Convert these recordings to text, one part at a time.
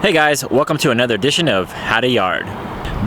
Hey guys, welcome to another edition of How to Yard.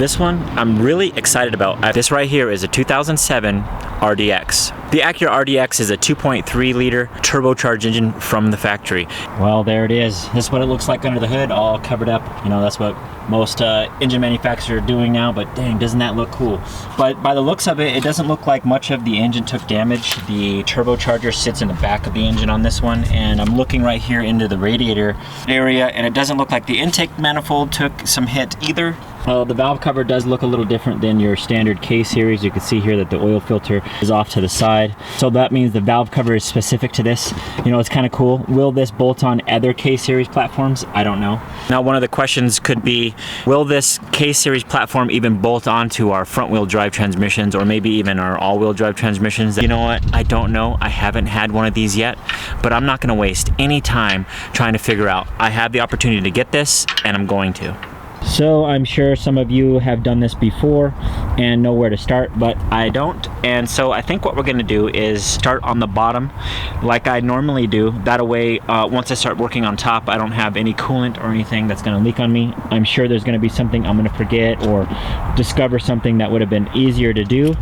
This one I'm really excited about. This right here is a 2007 RDX. The Acura RDX is a 2.3 liter turbocharged engine from the factory. Well, there it is. This is what it looks like under the hood, all covered up. You know, that's what most engine manufacturers are doing now, but dang, doesn't that look cool. But by the looks of it, it doesn't look like much of the engine took damage. The turbocharger sits in the back of the engine on this one, and I'm looking right here into the radiator area, and it doesn't look like the intake manifold took some hit either. The valve cover does look a little different than your standard K series. You can see here that the oil filter is off to the side. So that means the valve cover is specific to this. You know, it's kind of cool. Will this bolt on other K series platforms? I don't know. Now, one of the questions could be, will this K series platform even bolt onto our front wheel drive transmissions, or maybe even our all wheel drive transmissions? You know what? I don't know. I haven't had one of these yet, but I'm not going to waste any time trying to figure out. I have the opportunity to get this, and I'm going to. So I'm sure some of you have done this before and know where to start, but I don't. And so I think what we're going to do is start on the bottom like I normally do. That way, once I start working on top, I don't have any coolant or anything that's going to leak on me. I'm sure there's going to be something I'm going to forget or discover something that would have been easier to do,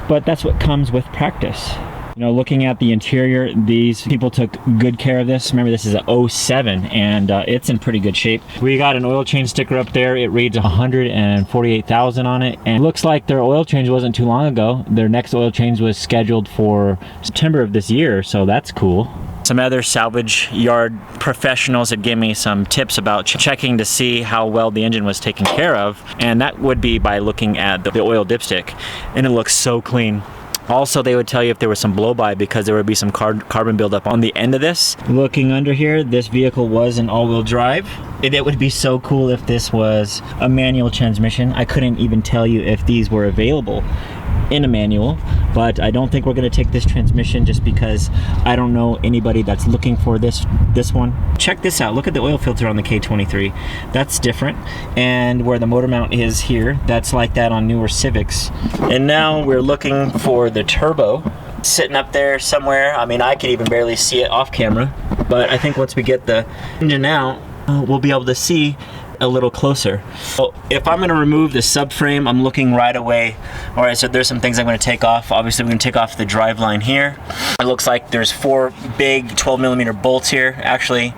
but that's what comes with practice. You know, looking at the interior, these people took good care of this. Remember, this is a 07 and it's in pretty good shape. We got an oil change sticker up there. It reads 148,000 on it, and it looks like their oil change wasn't too long ago. Their next oil change was scheduled for September of this year, so that's cool. Some other salvage yard professionals had given me some tips about checking to see how well the engine was taken care of, and that would be by looking at the oil dipstick, and it looks so clean. Also, they would tell you if there was some blow-by, because there would be some carbon buildup on the end of this. Looking under here, this vehicle was an all-wheel drive. It would be so cool if this was a manual transmission. I couldn't even tell you if these were available in a manual, but I don't think we're going to take this transmission just because I don't know anybody that's looking for this one. Check this out. Look at the oil filter on the K23. That's different, and where the motor mount is here, that's like that on newer Civics. And now we're looking for the turbo sitting up there somewhere. I mean, I could even barely see it off camera, but I think once we get the engine out, we'll be able to see a little closer. So if I'm going to remove the subframe, I'm looking right away. All right, so there's some things I'm going to take off. Obviously, we're going to take off the drive line here. It looks like there's 4 big 12mm bolts here. Actually,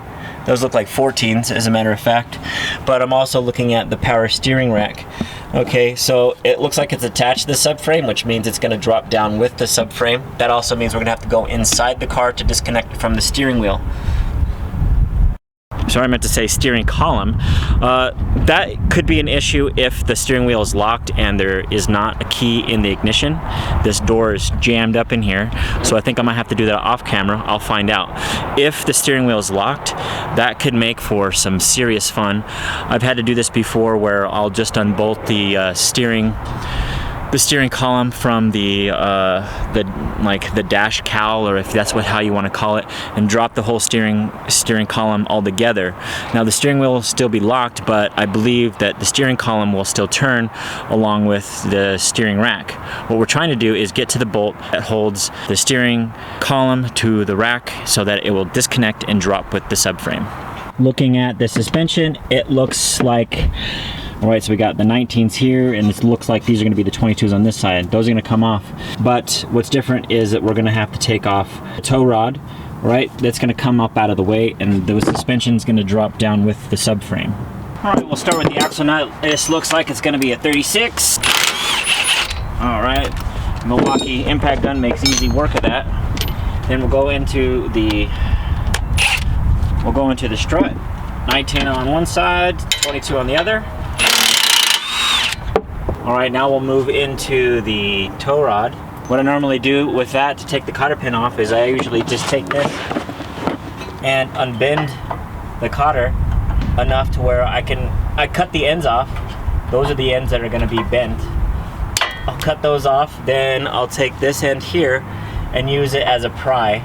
those look like 14s, as a matter of fact. But I'm also looking at the power steering rack. Okay, so it looks like it's attached to the subframe, which means it's going to drop down with the subframe. That also means we're going to have to go inside the car to disconnect it from the steering wheel. Sorry, I meant to say steering column. That could be an issue if the steering wheel is locked and there is not a key in the ignition. This door is jammed up in here, so I think I might have to do that off camera. I'll find out. If the steering wheel is locked, that could make for some serious fun. I've had to do this before where I'll just unbolt the steering column from the dash cowl, or if that's how you want to call it, and drop the whole steering column altogether. Now the steering wheel will still be locked, but I believe that the steering column will still turn along with the steering rack. What we're trying to do is get to the bolt that holds the steering column to the rack so that it will disconnect and drop with the subframe. Looking at the suspension, it looks like, all right, so we got the 19s here, and it looks like these are going to be the 22s on this side. Those are going to come off. But what's different is that we're going to have to take off the tow rod, right? That's going to come up out of the way, and the suspension is going to drop down with the subframe. All right, we'll start with the axle nut. This looks like it's going to be a 36. All right, Milwaukee impact gun makes easy work of that. Then we'll go into the strut. 19 on one side, 22 on the other. All right, now we'll move into the tow rod. What I normally do with that to take the cotter pin off is I usually just take this and unbend the cotter enough to where I cut the ends off. Those are the ends that are going to be bent. I'll cut those off, then I'll take this end here and use it as a pry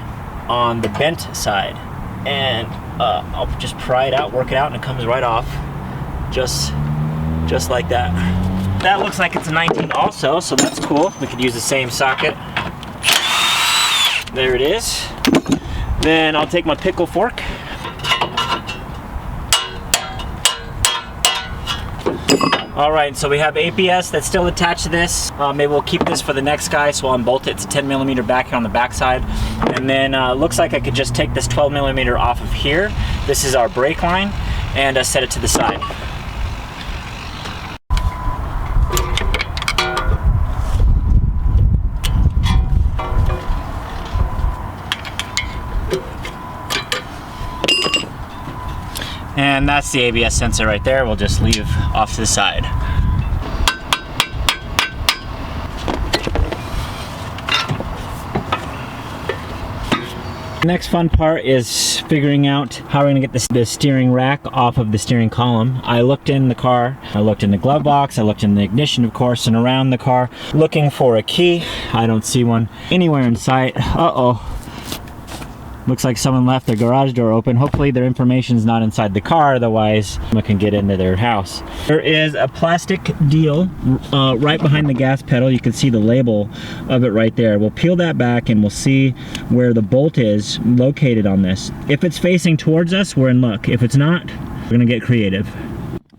on the bent side. And I'll just pry it out, work it out, and it comes right off, just like that. That looks like it's a 19 also, so that's cool. We could use the same socket. There it is. Then I'll take my pickle fork All right, so we have ABS that's still attached to this. Maybe we'll keep this for the next guy, so I'll unbolt it. It's a 10 millimeter back here on the back side. And then looks like I could just take this 12 millimeter off of here. This is our brake line, and set it to the side. And that's the ABS sensor right there. We'll just leave off to the side. The next fun part is figuring out how we're gonna get the steering rack off of the steering column. I looked in the car, I looked in the glove box, I looked in the ignition, of course, and around the car, looking for a key. I don't see one anywhere in sight. Uh-oh. Looks like someone left their garage door open. Hopefully their information's not inside the car, otherwise someone can get into their house. There is a plastic deal right behind the gas pedal. You can see the label of it right there. We'll peel that back and we'll see where the bolt is located on this. If it's facing towards us, we're in luck. If it's not, we're gonna get creative.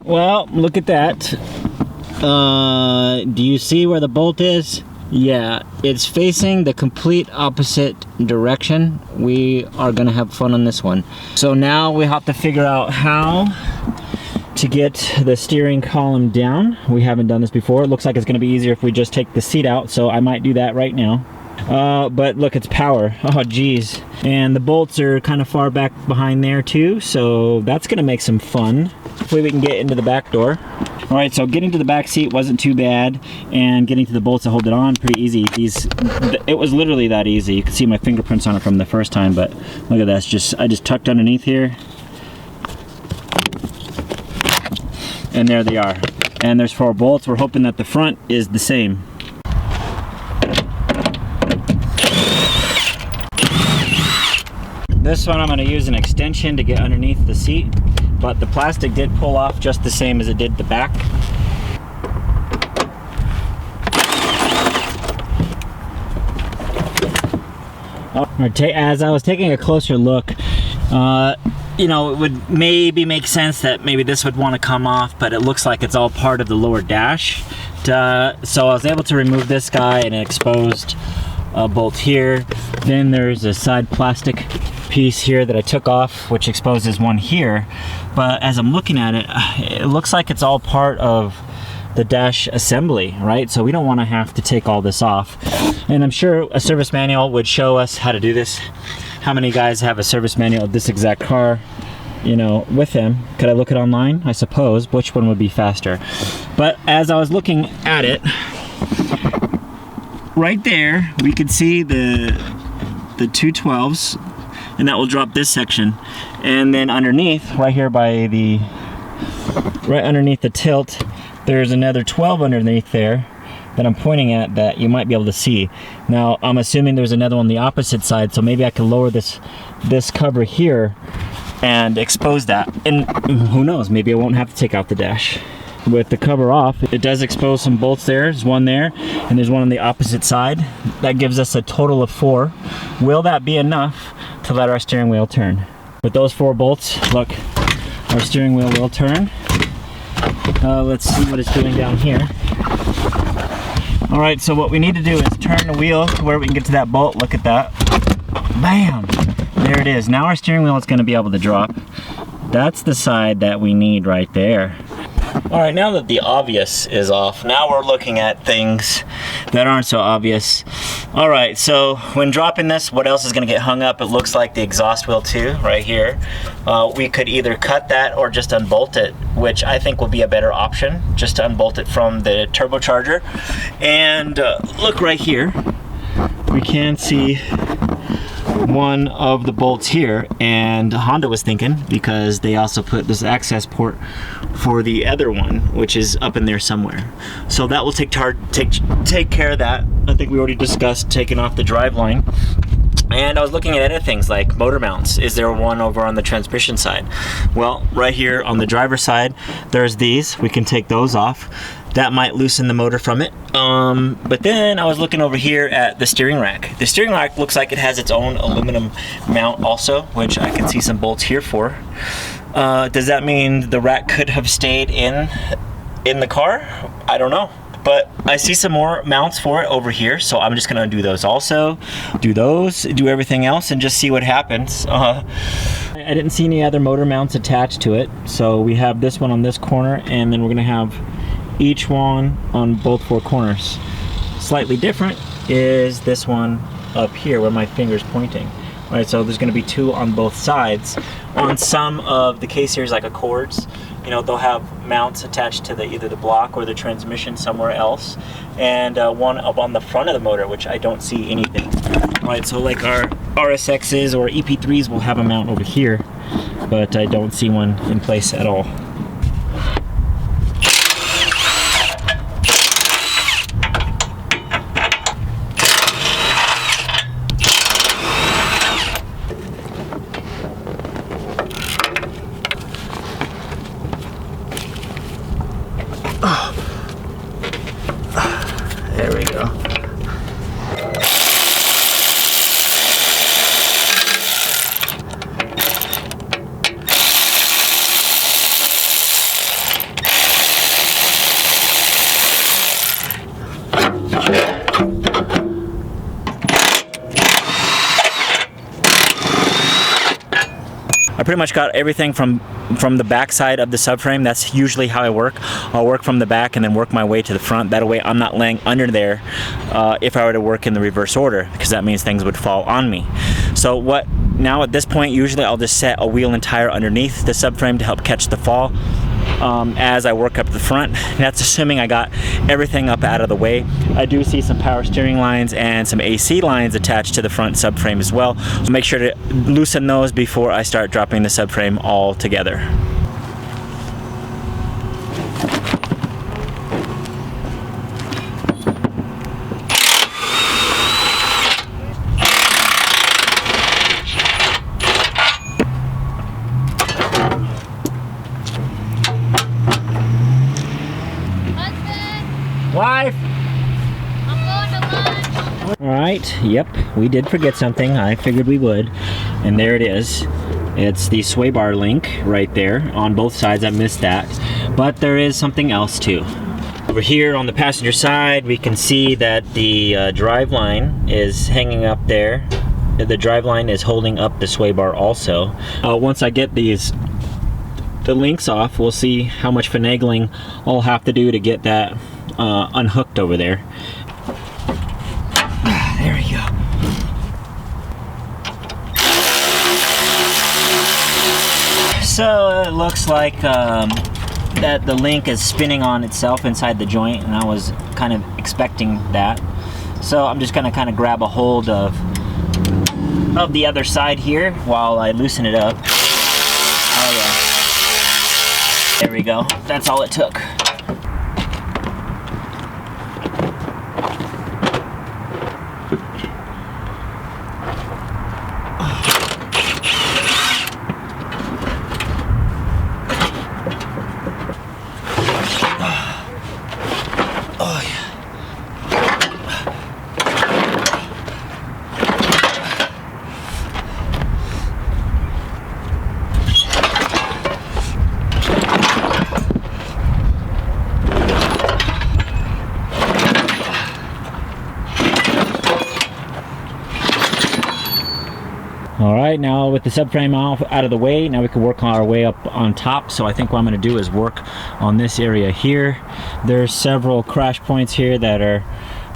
Well, look at that. Do you see where the bolt is? Yeah, it's facing the complete opposite direction. We are gonna have fun on this one. So now we have to figure out how to get the steering column down. We haven't done this before. It looks like it's gonna be easier if we just take the seat out, so I might do that right now. But look, it's power. Oh geez. And the bolts are kind of far back behind there too, so that's gonna make some fun. Hopefully we can get into the back door. All right, so getting to the back seat wasn't too bad, and getting to the bolts to hold it on, pretty easy. It was literally that easy. You can see my fingerprints on it from the first time, but look at that. I just tucked underneath here, and there they are. And there's 4 bolts. We're hoping that the front is the same. This one I'm going to use an extension to get underneath the seat, but the plastic did pull off just the same as it did the back. As I was taking a closer look, you know, it would maybe make sense that maybe this would want to come off, but it looks like it's all part of the lower dash. So I was able to remove this guy and it exposed a bolt here. Then there's a side plastic piece here that I took off, which exposes one here. But as I'm looking at it, it looks like it's all part of the dash assembly, right? So we don't want to have to take all this off. And I'm sure a service manual would show us how to do this. How many guys have a service manual of this exact car, you know, with them? Could I look it online? I suppose. Which one would be faster? But as I was looking at it, right there, we could see the 212s, and that will drop this section. And then underneath, right here by the, right underneath the tilt, there's another 12 underneath there that I'm pointing at that you might be able to see. Now, I'm assuming there's another one on the opposite side, so maybe I can lower this cover here and expose that. And who knows, maybe I won't have to take out the dash. With the cover off, it does expose some bolts there. There's one there, and there's one on the opposite side. That gives us a total of 4. Will that be enough to let our steering wheel turn? With those 4 bolts, look, our steering wheel will turn. Let's see what it's doing down here. All right, so what we need to do is turn the wheel to where we can get to that bolt. Look at that. Bam! There it is. Now our steering wheel is going to be able to drop. That's the side that we need right there. All right, now that the obvious is off, now we're looking at things that aren't so obvious. All right, so when dropping this, what else is gonna get hung up? It looks like the exhaust wheel too, right here. We could either cut that or just unbolt it, which I think will be a better option, just to unbolt it from the turbocharger. And look right here, we can see one of the bolts here, and Honda was thinking, because they also put this access port for the other one, which is up in there somewhere. So that will take care of that. I think we already discussed taking off the drive line. And I was looking at other things like motor mounts. Is there one over on the transmission side? Well, right here on the driver's side, there's these. We can take those off. That might loosen the motor from it. But then I was looking over here at the steering rack. The steering rack looks like it has its own aluminum mount also, which I can see some bolts here for. Does that mean the rack could have stayed in in the car? I don't know. But I see some more mounts for it over here, so I'm just gonna do those also. Do those, do everything else, and just see what happens. I didn't see any other motor mounts attached to it, so we have this one on this corner, and then we're gonna have each one on both 4 corners. Slightly different is this one up here where my finger's pointing. All right, so there's gonna be 2 on both sides. On some of the K-Series, like Accords, you know, they'll have mounts attached to either the block or the transmission somewhere else, and one up on the front of the motor, which I don't see anything. All right, so like our RSXs or EP3s will have a mount over here, but I don't see one in place at all. There we go. I pretty much got everything from the back side of the subframe. That's usually how I work. I'll work from the back and then work my way to the front. That way I'm not laying under there if I were to work in the reverse order, because that means things would fall on me. So now at this point, usually I'll just set a wheel and tire underneath the subframe to help catch the fall as I work up the front. That's assuming I got everything up out of the way. I do see some power steering lines and some AC lines attached to the front subframe as well. So make sure to loosen those before I start dropping the subframe all together. Wife! Alright, yep, we did forget something. I figured we would. And there it is. It's the sway bar link right there on both sides. I missed that. But there is something else too. Over here on the passenger side, we can see that the drive line is hanging up there. The drive line is holding up the sway bar also. Once I get the links off, we'll see how much finagling I'll have to do to get that unhooked over there. There we go. So it looks like that the link is spinning on itself inside the joint, and I was kind of expecting that. So I'm just gonna kind of grab a hold of the other side here while I loosen it up. Oh yeah. There we go. That's all it took. Alright, now with the subframe out of the way, now we can work our way up on top. So I think what I'm going to do is work on this area here. There's several crash points here that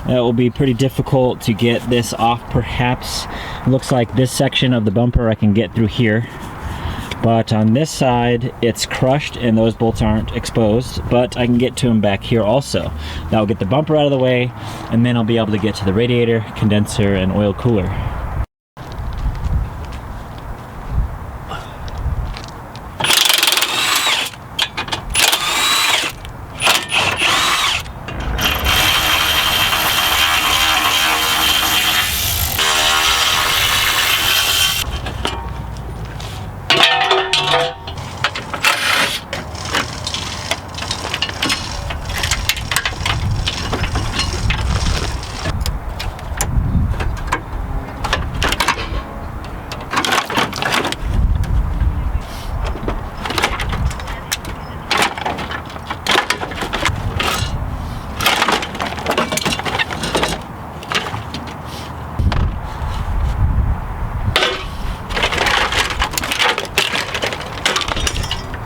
will be pretty difficult to get this off perhaps. It looks like this section of the bumper I can get through here. But on this side, it's crushed and those bolts aren't exposed, but I can get to them back here also. That'll get the bumper out of the way, and then I'll be able to get to the radiator, condenser, and oil cooler.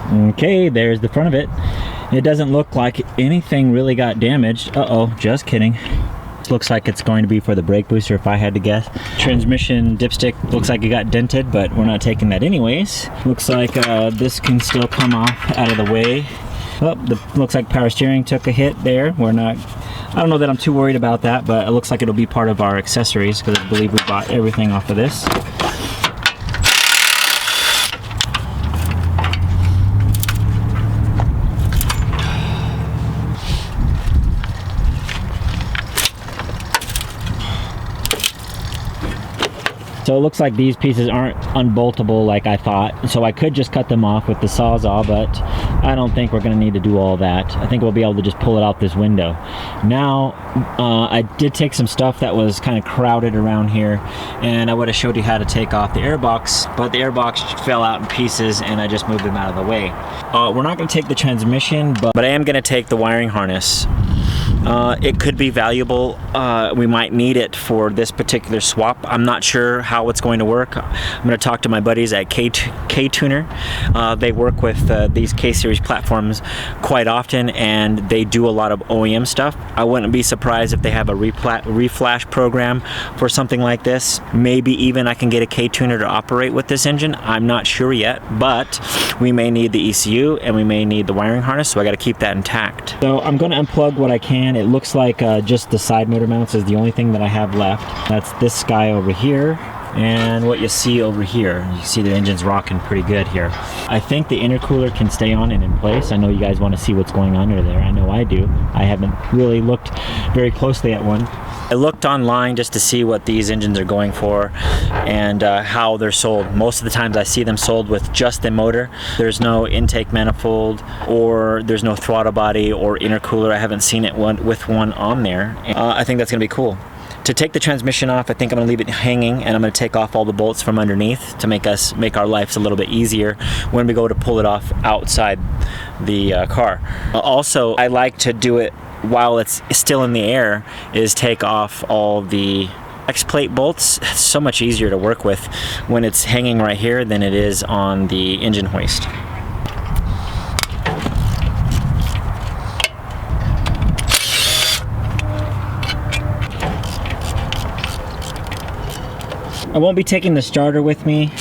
Okay, there's the front of it. It doesn't look like anything really got damaged. Uh-oh, just kidding. Looks like it's going to be for the brake booster if I had to guess. Transmission dipstick looks like it got dented, but we're not taking that anyways. Looks like this can still come off out of the way. Oh, looks like power steering took a hit there. I don't know that I'm too worried about that, but it looks like it'll be part of our accessories because I believe we bought everything off of this. So it looks like these pieces aren't unboltable like I thought. So I could just cut them off with the Sawzall, but I don't think we're gonna need to do all that. I think we'll be able to just pull it out this window. Now, I did take some stuff that was kind of crowded around here, and I would have showed you how to take off the airbox, but the airbox fell out in pieces and I just moved them out of the way. We're not gonna take the transmission, but I am gonna take the wiring harness. It could be valuable. We might need it for this particular swap. I'm not sure how it's going to work. I'm going to talk to my buddies at K-Tuner. They work with these K-Series platforms quite often, and they do a lot of OEM stuff. I wouldn't be surprised if they have a reflash program for something like this. Maybe even I can get a K-Tuner to operate with this engine. I'm not sure yet, but we may need the ECU and we may need the wiring harness, so I got to keep that intact. So I'm going to unplug what I can. It looks like just the side motor mounts is the only thing that I have left. That's this guy over here and what you see over here. You see the engine's rocking pretty good here. I think the intercooler can stay on and in place. I know you guys want to see what's going on under there. I know I do. I haven't really looked very closely at one. I looked online just to see what these engines are going for and how they're sold. Most of the times I see them sold with just the motor. There's no intake manifold, or there's no throttle body or intercooler. I haven't seen it with one on there. I think that's gonna be cool. To take the transmission off, I think I'm gonna leave it hanging, and I'm gonna take off all the bolts from underneath to make our lives a little bit easier when we go to pull it off outside the car. Also, I like to do it while it's still in the air, is take off all the X-plate bolts. It's so much easier to work with when it's hanging right here than it is on the engine hoist. I won't be taking the starter with me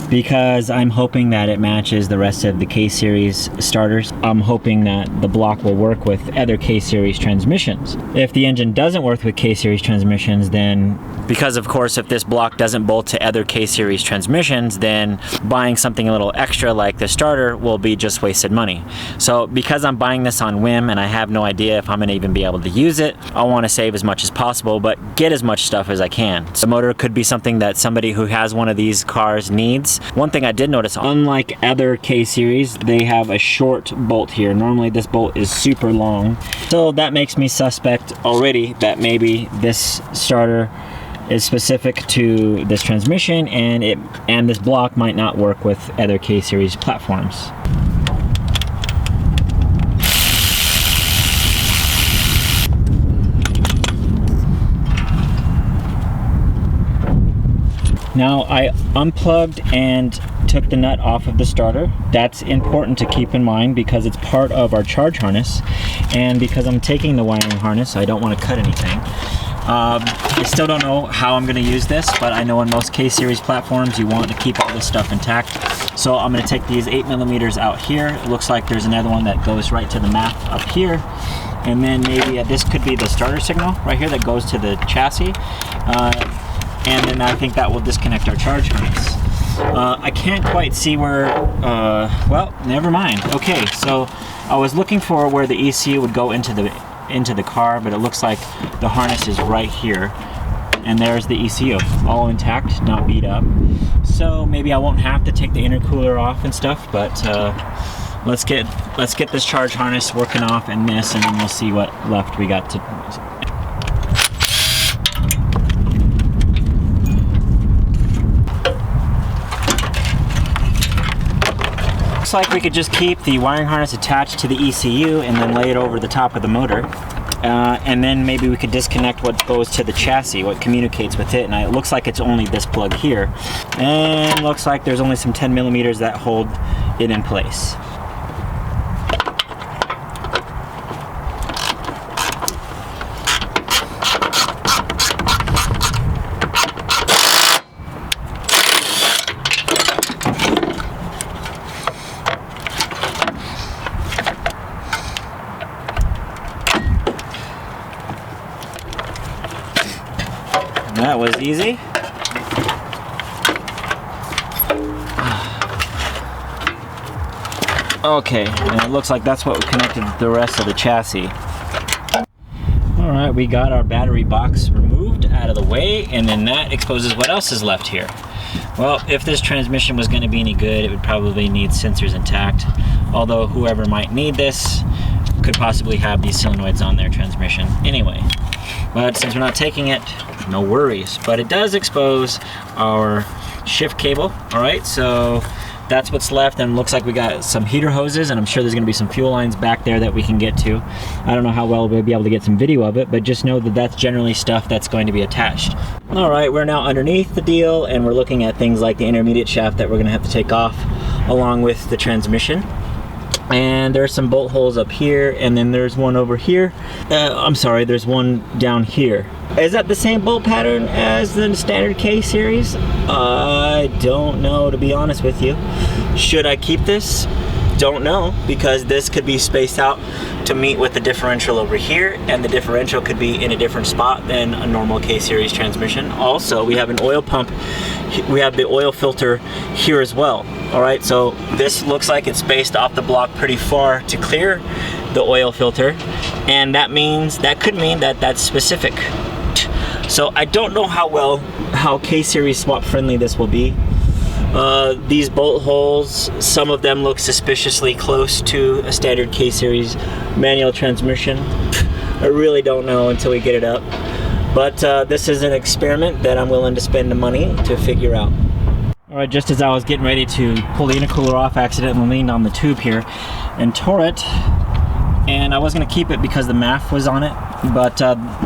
because I'm hoping that it matches the rest of the K-Series starters. I'm hoping that the block will work with other K-Series transmissions. If the engine doesn't work with K-Series transmissions, then, because of course if this block doesn't bolt to other K-Series transmissions, then buying something a little extra like the starter will be just wasted money. So because I'm buying this on whim and I have no idea if I'm gonna even be able to use it, I wanna save as much as possible, but get as much stuff as I can. So the motor could be something that somebody who has one of these cars needs. One thing I did notice, unlike other K-Series, they have a short bolt here. Normally this bolt is super long. So that makes me suspect already that maybe this starter is specific to this transmission, and this block might not work with other K-Series platforms. Now I unplugged and took the nut off of the starter. That's important to keep in mind because it's part of our charge harness, and because I'm taking the wiring harness, I don't want to cut anything. I still don't know how I'm going to use this, but I know in most K-Series platforms you want to keep all this stuff intact. So I'm going to take these 8mm out here. It looks like there's another one that goes right to the map up here. And then maybe this could be the starter signal right here that goes to the chassis. And then I think that will disconnect our charge harness. I can't quite see where, well, never mind. Okay, so I was looking for where the ECU would go into the car, but it looks like the harness is right here. And there's the ECU, all intact, not beat up. So maybe I won't have to take the intercooler off and stuff, but let's get this charge harness working off in this, and then we'll see what left we got to. Looks like we could just keep the wiring harness attached to the ECU and then lay it over the top of the motor. And then maybe we could disconnect what goes to the chassis, what communicates with it. And it looks like it's only this plug here. And looks like there's only some 10mm that hold it in place. That was easy. Okay, and it looks like that's what connected the rest of the chassis. All right, we got our battery box removed out of the way, and then that exposes what else is left here. Well, if this transmission was going to be any good, it would probably need sensors intact, although whoever might need this could possibly have these solenoids on their transmission anyway. But since we're not taking it, no worries. But it does expose our shift cable. All right, so that's what's left, and it looks like we got some heater hoses, and I'm sure there's going to be some fuel lines back there that we can get to. I don't know how well we'll be able to get some video of it, but just know that that's generally stuff that's going to be attached. All right, we're now underneath the deal, and we're looking at things like the intermediate shaft that we're going to have to take off along with the transmission. And there's some bolt holes up here, and then there's one over here. I'm sorry, there's one down here. Is that the same bolt pattern as the standard K series? I don't know, to be honest with you. Should I keep this? Don't know, because this could be spaced out to meet with the differential over here, and the differential could be in a different spot than a normal K series transmission. Also, we have an oil pump, we have the oil filter here as well. All right, so this looks like it's spaced off the block pretty far to clear the oil filter, and that could mean that that's specific. So I don't know how K series swap friendly this will be. These bolt holes, some of them look suspiciously close to a standard K series manual transmission. I really don't know until we get it up. But this is an experiment that I'm willing to spend the money to figure out. All right, just as I was getting ready to pull the intercooler off, I accidentally leaned on the tube here and tore it. And I was gonna keep it because the MAF was on it, but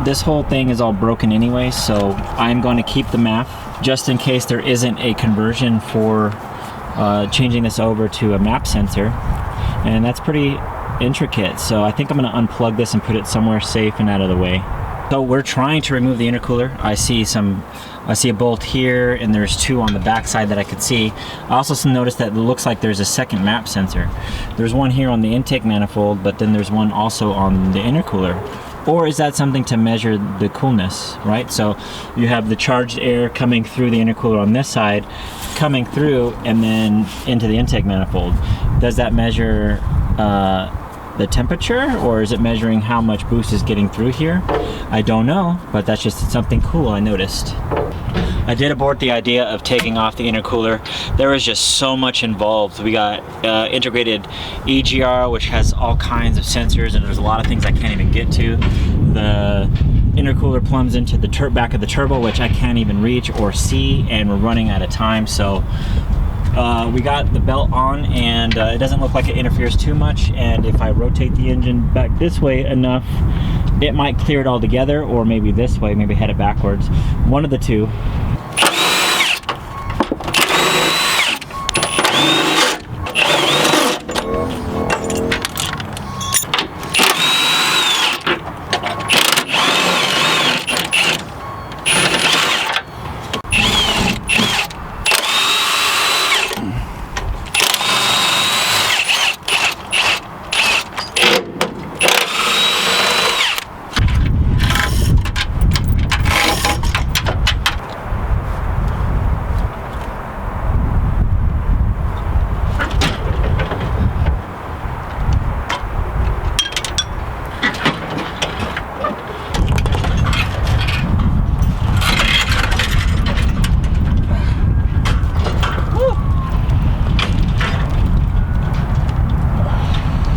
this whole thing is all broken anyway, so I'm going to keep the MAF just in case there isn't a conversion for changing this over to a MAP sensor. And that's pretty intricate, so I think I'm gonna unplug this and put it somewhere safe and out of the way. So we're trying to remove the intercooler. I see a bolt here, and there's two on the back side that I could see. I also noticed that it looks like there's a second MAP sensor. There's one here on the intake manifold, but then there's one also on the intercooler. Or is that something to measure the coolness, right? So you have the charged air coming through the intercooler on this side, coming through and then into the intake manifold. Does that measure the temperature, or is it measuring how much boost is getting through here? I don't know, but that's just something cool I noticed. I did abort the idea of taking off the intercooler. There was just so much involved. We got integrated EGR, which has all kinds of sensors, and there's a lot of things I can't even get to. The intercooler plumbs into the back of the turbo, which I can't even reach or see, and we're running out of time. So we got the belt on, and it doesn't look like it interferes too much, and if I rotate the engine back this way enough, it might clear it all together, or maybe this way, maybe head it backwards. One of the two.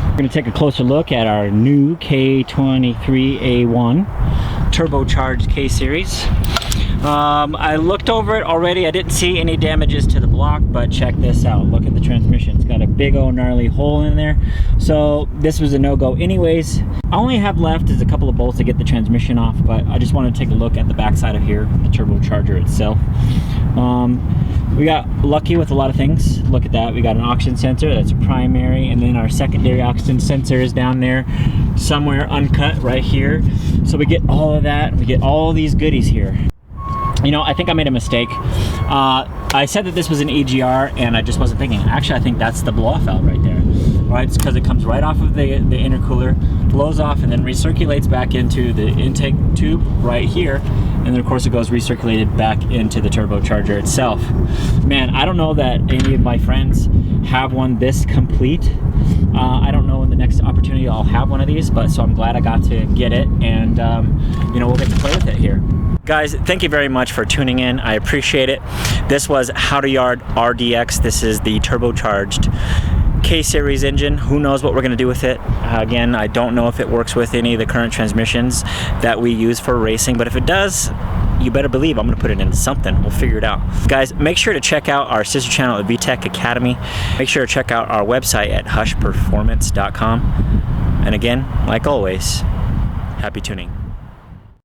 We're going to take a closer look at our new K23A1 turbocharged K series. I looked over it already. I didn't see any damages to the block, but check this out. Look at the transmission. It's got a big old gnarly hole in there. So this was a no-go anyways. I only have left is a couple of bolts to get the transmission off, but I just wanted to take a look at the backside of here, the turbocharger itself. We got lucky with a lot of things. Look at that. We got an oxygen sensor. That's a primary, and then our secondary oxygen sensor is down there somewhere uncut right here. So we get all of that. We get all these goodies here. You know, I think I made a mistake. I said that this was an EGR, and I just wasn't thinking. Actually, I think that's the blow-off valve right there. right? It's because it comes right off of the intercooler, blows off, and then recirculates back into the intake tube right here. And then of course it goes recirculated back into the turbocharger itself. Man, I don't know that any of my friends have one this complete. I don't know when the next opportunity I'll have one of these, but so I'm glad I got to get it, and you know, we'll get to play with it here. Guys, thank you very much for tuning in. I appreciate it. This was How to Yard RDX. This is the turbocharged K-Series engine. Who knows what we're going to do with it. Again, I don't know if it works with any of the current transmissions that we use for racing, but if it does, you better believe I'm going to put it into something. We'll figure it out. Guys, make sure to check out our sister channel at VTech Academy. Make sure to check out our website at hushperformance.com. And again, like always, happy tuning.